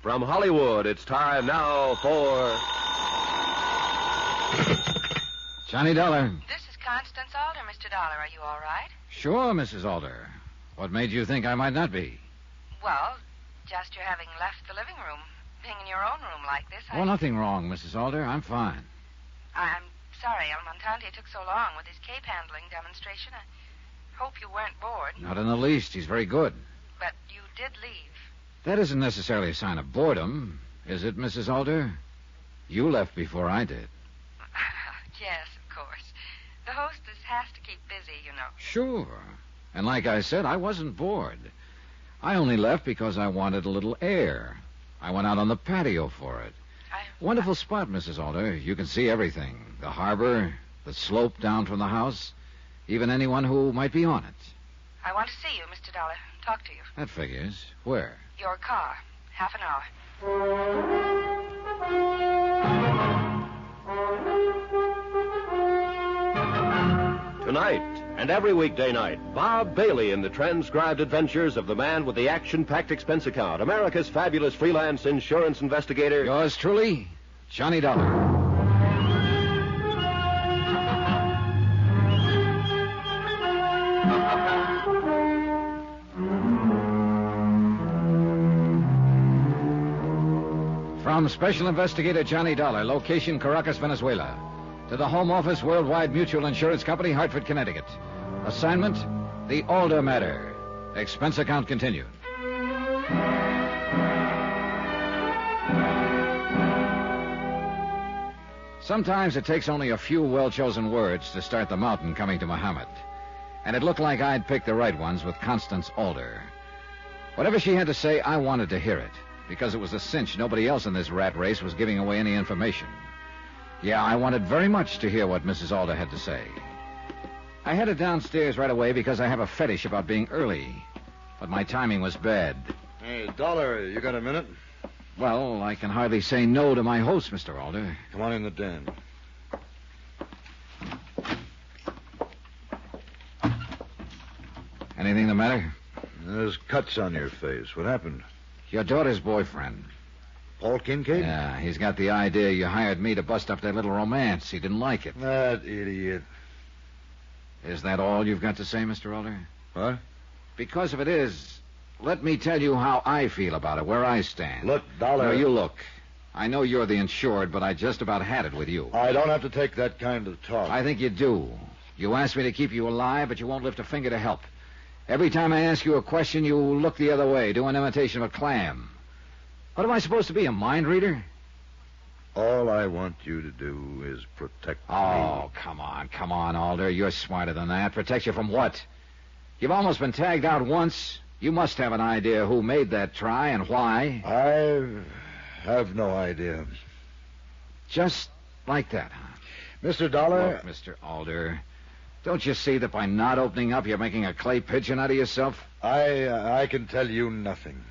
From Hollywood, it's time now for... Johnny Dollar. This is Constance Alder, Mr. Dollar. Are you all right? Sure, Mrs. Alder. What made you think I might not be? Well, just your having left the living room. Being in your own room like this, Oh, nothing wrong, Mrs. Alder. I'm fine. I'm sorry El Montante took so long with his cape handling demonstration. I hope you weren't bored. Not in the least. He's very good. But you did leave. That isn't necessarily a sign of boredom, is it, Mrs. Alder? You left before I did. Yes, of course. The hostess has to keep busy, you know. Sure. And like I said, I wasn't bored. I only left because I wanted a little air. I went out on the patio for it. Wonderful spot, Mrs. Alder. You can see everything. The harbor, the slope down from the house, even anyone who might be on it. I want to see you, Mr. Dollar. Talk to you. That figures. Where? Your car. Half an hour. Tonight, and every weekday night, Bob Bailey in the transcribed adventures of the man with the action-packed expense account, America's fabulous freelance insurance investigator. Yours truly, Johnny Dollar. From Special Investigator Johnny Dollar, location Caracas, Venezuela, to the Home Office, Worldwide Mutual Insurance Company, Hartford, Connecticut. Assignment, the Alder matter. Expense account continued. Sometimes it takes only a few well-chosen words to start the mountain coming to Muhammad. And it looked like I'd picked the right ones with Constance Alder. Whatever she had to say, I wanted to hear it, because it was a cinch nobody else in this rat race was giving away any information. Yeah, I wanted very much to hear what Mrs. Alder had to say. I headed downstairs right away because I have a fetish about being early. But my timing was bad. Hey, Dollar, you got a minute? Well, I can hardly say no to my host, Mr. Alder. Come on in the den. Anything the matter? There's cuts on your face. What happened? Your daughter's boyfriend. Paul Kincaid? Yeah, he's got the idea you hired me to bust up their little romance. He didn't like it. That idiot. Is that all you've got to say, Mr. Alder? What? Because if it is, let me tell you how I feel about it, where I stand. Look, Dollar... No, you look. I know you're the insured, but I just about had it with you. I don't have to take that kind of talk. I think you do. You asked me to keep you alive, but you won't lift a finger to help. Every time I ask you a question, you look the other way, do an imitation of a clam. What am I supposed to be, a mind reader? All I want you to do is protect me. Oh, come on, Alder. You're smarter than that. Protect you from what? You've almost been tagged out once. You must have an idea who made that try and why. I have no idea. Just like that, huh? Mr. Dollar... Look, Mr. Alder, don't you see that by not opening up, you're making a clay pigeon out of yourself? I can tell you nothing.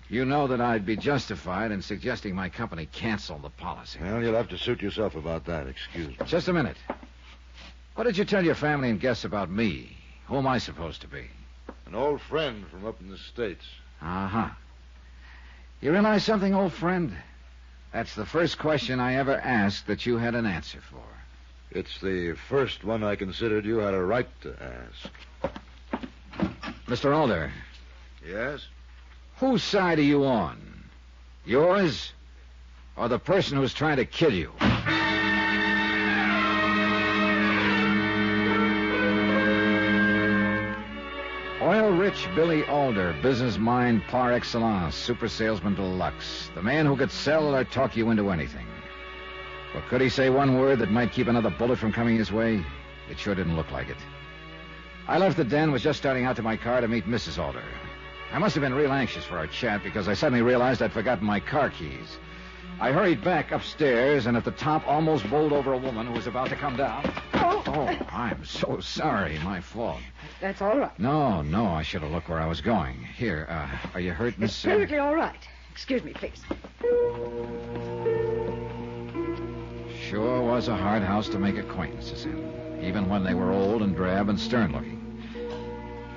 You know that I'd be justified in suggesting my company cancel the policy. Well, you'll have to suit yourself about that. Excuse me. Just a minute. What did you tell your family and guests about me? Who am I supposed to be? An old friend from up in the States. Uh-huh. You realize something, old friend? That's the first question I ever asked that you had an answer for. It's the first one I considered you had a right to ask. Mr. Alder. Yes? Whose side are you on? Yours or the person who's trying to kill you? Oil-rich Billy Alder, business mind par excellence, super salesman deluxe. The man who could sell or talk you into anything. But could he say one word that might keep another bullet from coming his way? It sure didn't look like it. I left the den, was just starting out to my car to meet Mrs. Alder. I must have been real anxious for our chat because I suddenly realized I'd forgotten my car keys. I hurried back upstairs and at the top almost bowled over a woman who was about to come down. Oh, I'm so sorry. My fault. That's all right. No, I should have looked where I was going. Here, are you hurt, Miss... It's perfectly all right. Excuse me, please. Sure was a hard house to make acquaintances in, even when they were old and drab and stern-looking.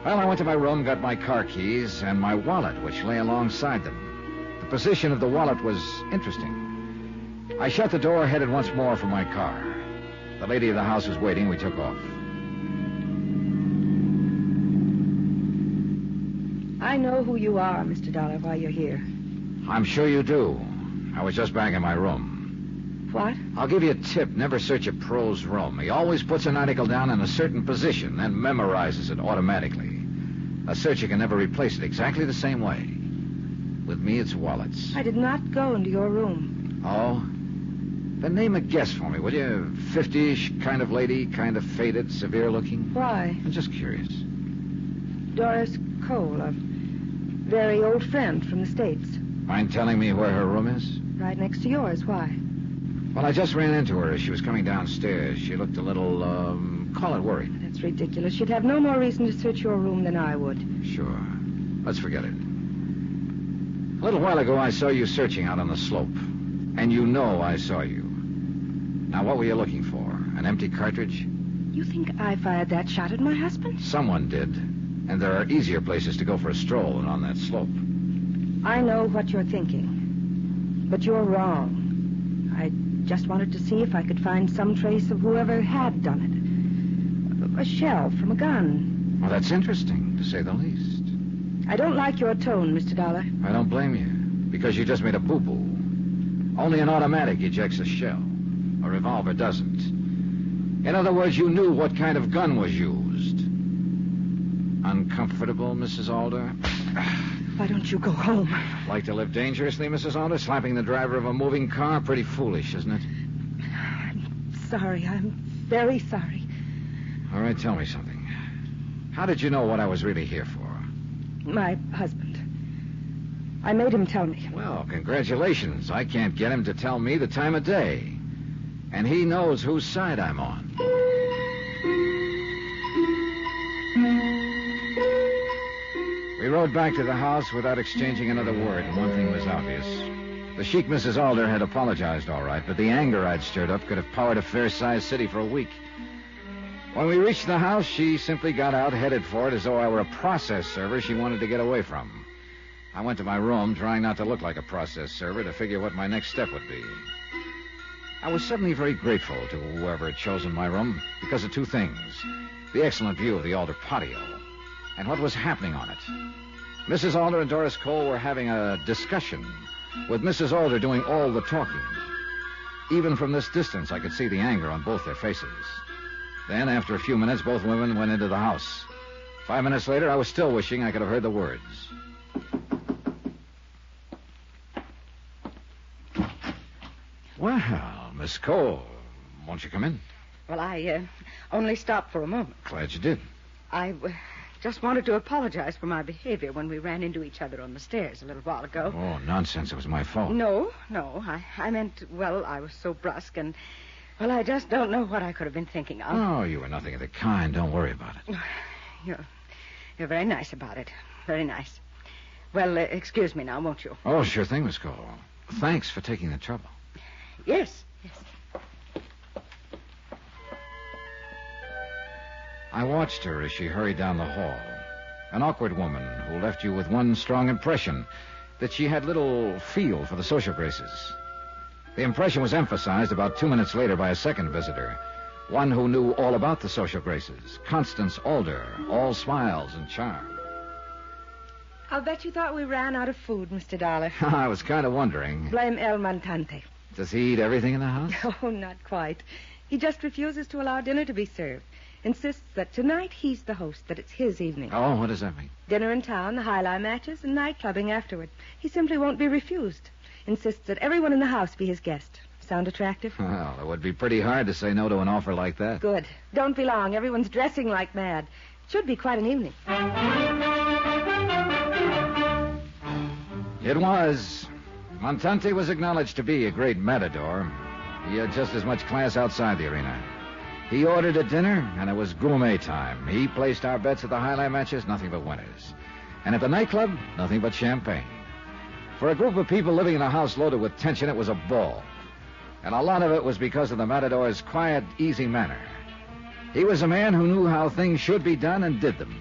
Well, I went to my room, got my car keys, and my wallet, which lay alongside them. The position of the wallet was interesting. I shut the door, headed once more for my car. The lady of the house was waiting. We took off. I know who you are, Mr. Dollar, why you're here. I'm sure you do. I was just back in my room. What? I'll give you a tip. Never search a pro's room. He always puts an article down in a certain position, then memorizes it automatically. A searcher can never replace it exactly the same way. With me, it's wallets. I did not go into your room. Oh? Then name a guess for me, will you? 50-ish, kind of lady, kind of faded, severe-looking? Why? I'm just curious. Doris Cole, a very old friend from the States. Mind telling me where her room is? Right next to yours. Why? Well, I just ran into her as she was coming downstairs. She looked a little, call it worried. That's ridiculous. She'd have no more reason to search your room than I would. Sure. Let's forget it. A little while ago, I saw you searching out on the slope. And you know I saw you. Now, what were you looking for? An empty cartridge? You think I fired that shot at my husband? Someone did. And there are easier places to go for a stroll than on that slope. I know what you're thinking. But you're wrong. I just wanted to see if I could find some trace of whoever had done it. A shell from a gun. Well, that's interesting, to say the least. I don't like your tone, Mr. Dollar. I don't blame you. Because you just made a boo-boo. Only an automatic ejects a shell. A revolver doesn't. In other words, you knew what kind of gun was used. Uncomfortable, Mrs. Alder? Why don't you go home? Like to live dangerously, Mrs. Alder? Slapping the driver of a moving car? Pretty foolish, isn't it? I'm sorry. I'm very sorry. All right, tell me something. How did you know what I was really here for? My husband. I made him tell me. Well, congratulations. I can't get him to tell me the time of day. And he knows whose side I'm on. We rode back to the house without exchanging another word, and one thing was obvious. The chic Mrs. Alder had apologized all right, but the anger I'd stirred up could have powered a fair-sized city for a week. When we reached the house, she simply got out, headed for it as though I were a process server she wanted to get away from. I went to my room, trying not to look like a process server, to figure what my next step would be. I was suddenly very grateful to whoever had chosen my room because of two things. The excellent view of the Alder patio, and what was happening on it. Mrs. Alder and Doris Cole were having a discussion, with Mrs. Alder doing all the talking. Even from this distance, I could see the anger on both their faces. Then, after a few minutes, both women went into the house. 5 minutes later, I was still wishing I could have heard the words. Well, Miss Cole, won't you come in? Well, I only stopped for a moment. Glad you did. I just wanted to apologize for my behavior when we ran into each other on the stairs a little while ago. Oh, nonsense. It was my fault. No. I meant, well, I was so brusque and, well, I just don't know what I could have been thinking of. Oh, you were nothing of the kind. Don't worry about it. You're very nice about it. Very nice. Well, excuse me now, won't you? Oh, sure thing, Miss Cole. Thanks for taking the trouble. Yes. I watched her as she hurried down the hall. An awkward woman who left you with one strong impression, that she had little feel for the social graces. The impression was emphasized about 2 minutes later by a second visitor, one who knew all about the social graces, Constance Alder, all smiles and charm. I'll bet you thought we ran out of food, Mr. Dollar. I was kind of wondering. Blame El Montante. Does he eat everything in the house? Oh, not quite. He just refuses to allow dinner to be served. Insists that tonight he's the host, that it's his evening. Oh, what does that mean? Dinner in town, the high-lie matches, and night clubbing afterward. He simply won't be refused. Insists that everyone in the house be his guest. Sound attractive? Well, it would be pretty hard to say no to an offer like that. Good. Don't be long. Everyone's dressing like mad. It should be quite an evening. It was. Montante was acknowledged to be a great matador. He had just as much class outside the arena. He ordered a dinner, and it was gourmet time. He placed our bets at the highlight matches, nothing but winners. And at the nightclub, nothing but champagne. For a group of people living in a house loaded with tension, it was a ball. And a lot of it was because of the matador's quiet, easy manner. He was a man who knew how things should be done and did them.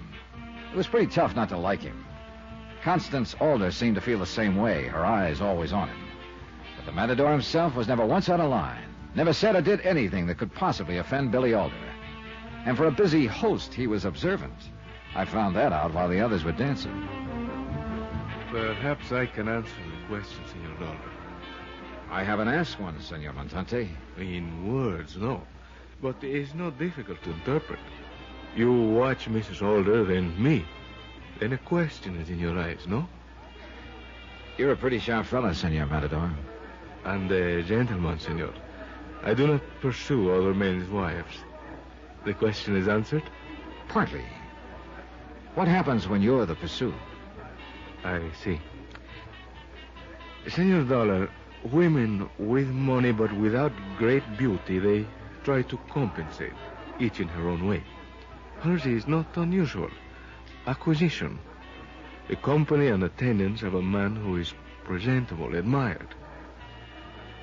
It was pretty tough not to like him. Constance Alder seemed to feel the same way, her eyes always on him. But the matador himself was never once out of line, never said or did anything that could possibly offend Billy Alder. And for a busy host, he was observant. I found that out while the others were dancing. Perhaps I can answer the question, Senor Alder. I haven't asked one, Senor Montante. In words, no. But it's not difficult to interpret. You watch Mrs. Alder and me. Then a question is in your eyes, no? You're a pretty sharp fella, Senor Matador. And a gentleman, senor. I do not pursue other men's wives. The question is answered? Partly. What happens when you're the pursued? I see. Senor Dollar, women with money but without great beauty, they try to compensate, each in her own way. Hers is not unusual. Acquisition. The company and attendance of a man who is presentable, admired.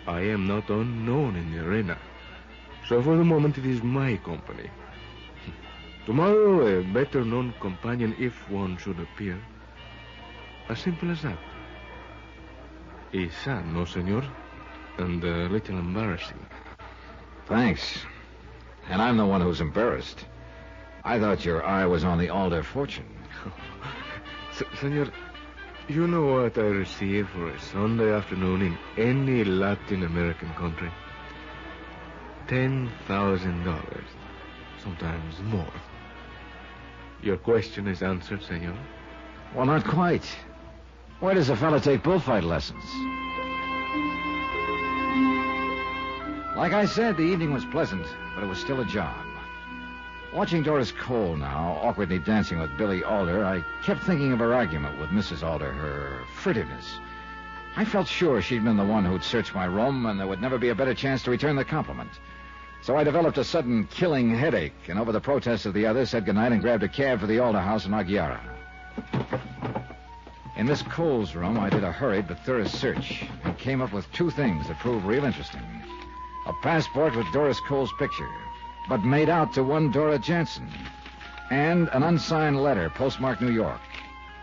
I am not unknown in the arena, so for the moment it is my company. Tomorrow, a better-known companion, if one should appear. As simple as that. It's sad, no, senor? And a little embarrassing. Thanks. And I'm the one who's embarrassed. I thought your eye was on the Alder fortune. Senor, you know what I receive for a Sunday afternoon in any Latin American country? $10,000. Sometimes more. Your question is answered, senor? Well, not quite. Where does a fella take bullfight lessons? Like I said, the evening was pleasant, but it was still a job. Watching Doris Cole now, awkwardly dancing with Billy Alder, I kept thinking of her argument with Mrs. Alder, her furtiveness. I felt sure she'd been the one who'd searched my room, and there would never be a better chance to return the compliment. So I developed a sudden killing headache, and over the protests of the others, said goodnight and grabbed a cab for the Alder house in Aguilera. In Miss Cole's room, I did a hurried but thorough search, and came up with two things that proved real interesting. A passport with Doris Cole's picture, but made out to one Dora Jansen, and an unsigned letter postmarked New York.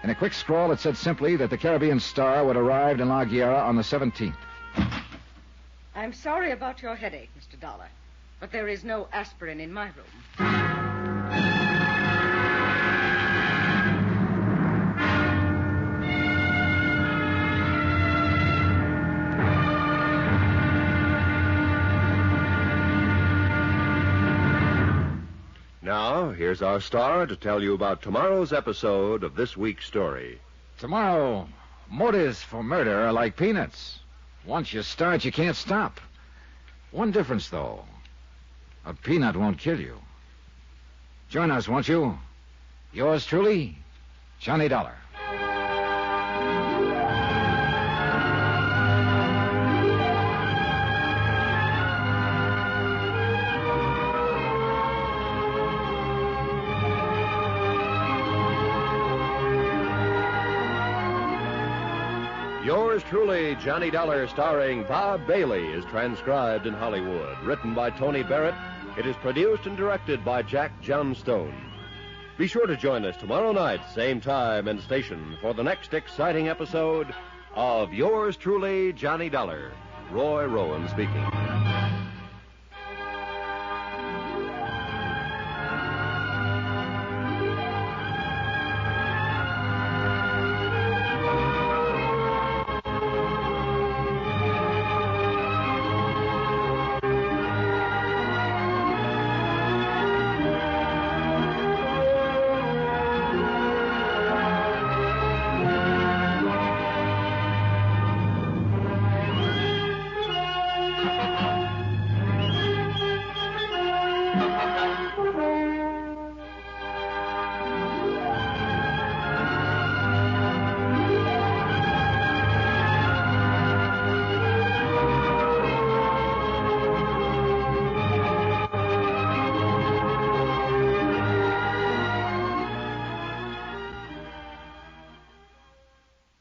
In a quick scrawl, it said simply that the Caribbean Star would arrive in La Guerra on the 17th. I'm sorry about your headache, Mr. Dollar, but there is no aspirin in my room. Now, here's our star to tell you about tomorrow's episode of this week's story. Tomorrow, motives for murder are like peanuts. Once you start, you can't stop. One difference, though. A peanut won't kill you. Join us, won't you? Yours truly, Johnny Dollar. Yours truly, Johnny Dollar, starring Bob Bailey, is transcribed in Hollywood. Written by Tony Barrett, it is produced and directed by Jack Johnstone. Be sure to join us tomorrow night, same time and station, for the next exciting episode of Yours truly, Johnny Dollar. Roy Rowan speaking.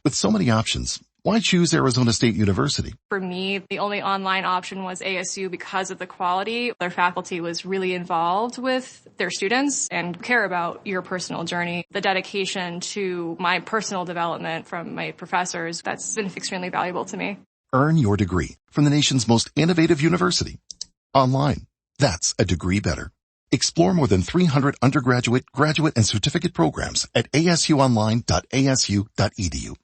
With so many options, Why choose Arizona State University? For me, the only online option was ASU because of the quality. Their faculty was really involved with their students and care about your personal journey. The dedication to my personal development from my professors, that's been extremely valuable to me. Earn your degree from the nation's most innovative university. Online. That's a degree better. Explore more than 300 undergraduate, graduate, and certificate programs at asuonline.asu.edu.